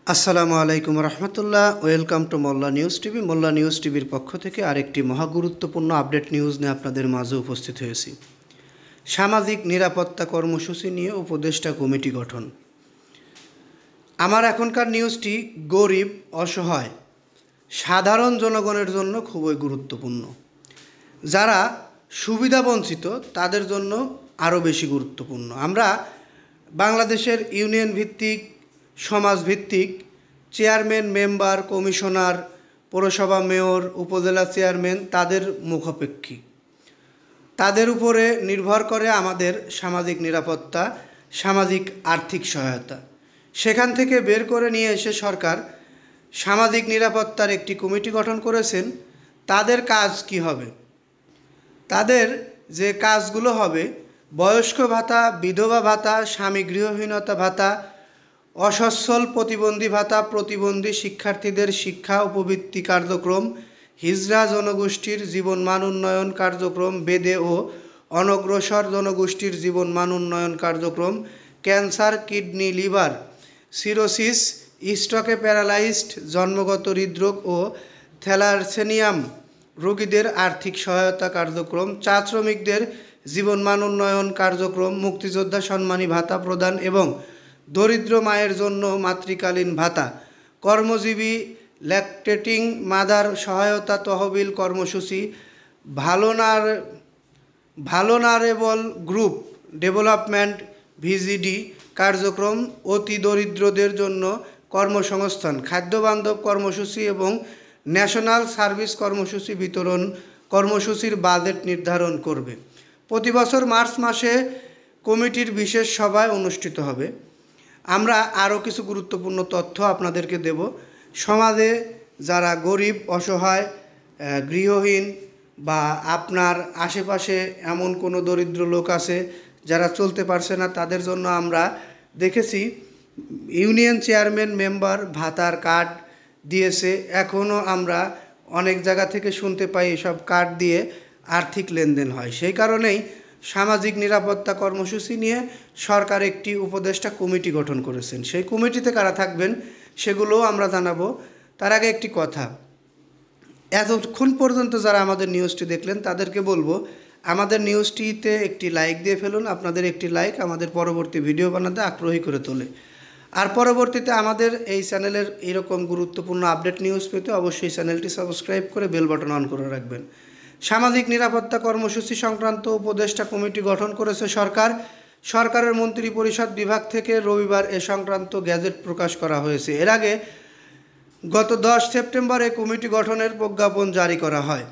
আসসালামু আলাইকুম রহমতুল্লাহ। Welcome to Molla news TV. Molla news টিভির পক্ষ থেকে আরেকটি মহাগুরুত্বপূর্ণ আপডেট নিউজ নিয়ে আপনাদের মাঝে উপস্থিত হয়েছি। সামাজিক নিরাপত্তা কর্মসূচি নিয়ে উপদেষ্টা কমিটি গঠন। আমার এখনকার নিউজটি গরিব, অসহায়, সাধারণ জনগণের জন্য খুবই গুরুত্বপূর্ণ। যারা সুবিধাবঞ্চিত তাদের জন্য আরও বেশি গুরুত্বপূর্ণ। আমরা বাংলাদেশের ইউনিয়ন ভিত্তিক, সমাজ ভিত্তিক চেয়ারম্যান, মেম্বার, কমিশনার, পৌরসভা মেয়র, উপজেলা চেয়ারম্যান তাদের মুখাপেক্ষী। তাদের উপরে নির্ভর করে আমাদের সামাজিক নিরাপত্তা, সামাজিক আর্থিক সহায়তা। সেখান থেকে বের করে নিয়ে এসে সরকার সামাজিক নিরাপত্তার একটি কমিটি গঠন করেছেন। তাদের কাজ কি হবে? তাদের যে কাজগুলো হবে, বয়স্ক ভাতা, বিধবা ভাতা, স্বামী গৃহহীনতা ভাতা, অসচ্ছল প্রতিবন্ধী ভাতা, প্রতিবন্ধী শিক্ষার্থীদের শিক্ষা উপবৃত্তি কার্যক্রম, হিজড়া জনগোষ্ঠীর জীবনমান উন্নয়ন কার্যক্রম, বেদে ও অনগ্রসর জনগোষ্ঠীর জীবনমান উন্নয়ন কার্যক্রম, ক্যান্সার, কিডনি, লিভার সিরোসিস, স্ট্রোকে প্যারালাইজড, জন্মগত হৃদরোগ ও থ্যালাসেমিয়া রোগীদের আর্থিক সহায়তা কার্যক্রম, চা শ্রমিকদের জীবনমান উন্নয়ন কার্যক্রম, মুক্তিযোদ্ধা সম্মানী ভাতা প্রদান এবং দরিদ্র মায়ের জন্য মাতৃকালীন ভাতা, কর্মজীবী ল্যাকটেটিং মাদার সহায়তা তহবিল কর্মসূচি, ভালোনারেবল গ্রুপ ডেভেলপমেন্ট ভিজিডি কার্যক্রম, অতি দরিদ্রদের জন্য কর্মসংস্থান, খাদ্যবান্ধব কর্মসূচি এবং ন্যাশনাল সার্ভিস কর্মসূচি বিতরণ কর্মসূচির বাজেট নির্ধারণ করবে। প্রতি বছর মার্চ মাসে কমিটির বিশেষ সভা অনুষ্ঠিত হবে। আমরা আরও কিছু গুরুত্বপূর্ণ তথ্য আপনাদেরকে দেব। সমাজে যারা গরিব, অসহায়, গৃহহীন বা আপনার আশেপাশে এমন কোনো দরিদ্র লোক আছে যারা চলতে পারছে না, তাদের জন্য আমরা দেখেছি ইউনিয়ন চেয়ারম্যান, মেম্বার ভাতার কার্ড দিয়েছে। এখনও আমরা অনেক জায়গা থেকে শুনতে পাই এসব কার্ড দিয়ে আর্থিক লেনদেন হয়। সেই কারণেই সামাজিক নিরাপত্তা কর্মসূচি নিয়ে সরকার একটি উপদেষ্টা কমিটি গঠন করেছেন। সেই কমিটিতে কারা থাকবেন সেগুলোও আমরা জানাবো। তার আগে একটি কথা, এতক্ষণ পর্যন্ত যারা আমাদের নিউজটি দেখলেন তাদেরকে বলবো, আমাদের নিউজটিতে একটি লাইক দিয়ে ফেলুন। আপনাদের একটি লাইক আমাদের পরবর্তী ভিডিও বানাতে আগ্রহী করে তোলে। আর পরবর্তীতে আমাদের এই চ্যানেলের এইরকম গুরুত্বপূর্ণ আপডেট নিউজ পেতে অবশ্যই চ্যানেলটি সাবস্ক্রাইব করে বেল বাটন অন করে রাখবেন। সামাজিক নিরাপত্তা কর্মসূচি সংক্রান্ত উপদেষ্টা কমিটি গঠন করেছে সরকার। সরকারের মন্ত্রী পরিষদ বিভাগ থেকে রবিবার এ সংক্রান্ত গ্যাজেট প্রকাশ করা হয়েছে। এর আগে গত 10 সেপ্টেম্বর এই কমিটি গঠনের প্রজ্ঞাপন জারি করা হয়।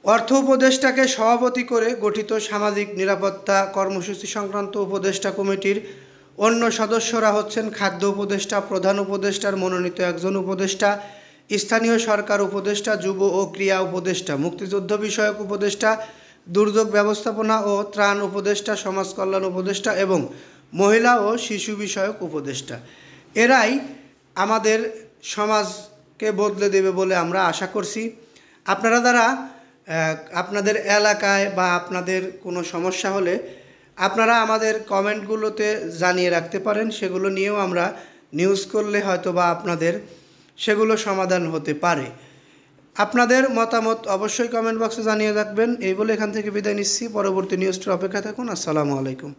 অর্থ উপদেষ্টাকে সভাপতি করে গঠিত সামাজিক নিরাপত্তা কর্মসূচি সংক্রান্ত উপদেষ্টা কমিটির অন্য সদস্যরা হচ্ছেন খাদ্য উপদেষ্টা, প্রধান উপদেষ্টার মনোনীত একজন উপদেষ্টা, স্থানীয় সরকার উপদেষ্টা, যুব ও ক্রীড়া উপদেষ্টা, মুক্তিযুদ্ধ বিষয়ক উপদেষ্টা, দুর্যোগ ব্যবস্থাপনা ও ত্রাণ উপদেষ্টা, সমাজ কল্যাণ উপদেষ্টা এবং মহিলা ও শিশু বিষয়ক উপদেষ্টা। এরাই আমাদের সমাজকে বদলে দেবে বলে আমরা আশা করছি। আপনারা যারা আপনাদের এলাকায় বা আপনাদের কোনো সমস্যা হলে আপনারা আমাদের কমেন্টগুলোতে জানিয়ে রাখতে পারেন। সেগুলো নিয়েও আমরা নিউজ করলে হয়তো বা আপনাদের সেগুলো সমাধান হতে পারে। আপনাদের মতামত অবশ্যই কমেন্ট বক্সে জানিয়ে রাখবেন। এই বলে এখান থেকে বিদায় নিচ্ছি। পরবর্তী নিউজটির অপেক্ষা থাকুন। আসসালামু আলাইকুম।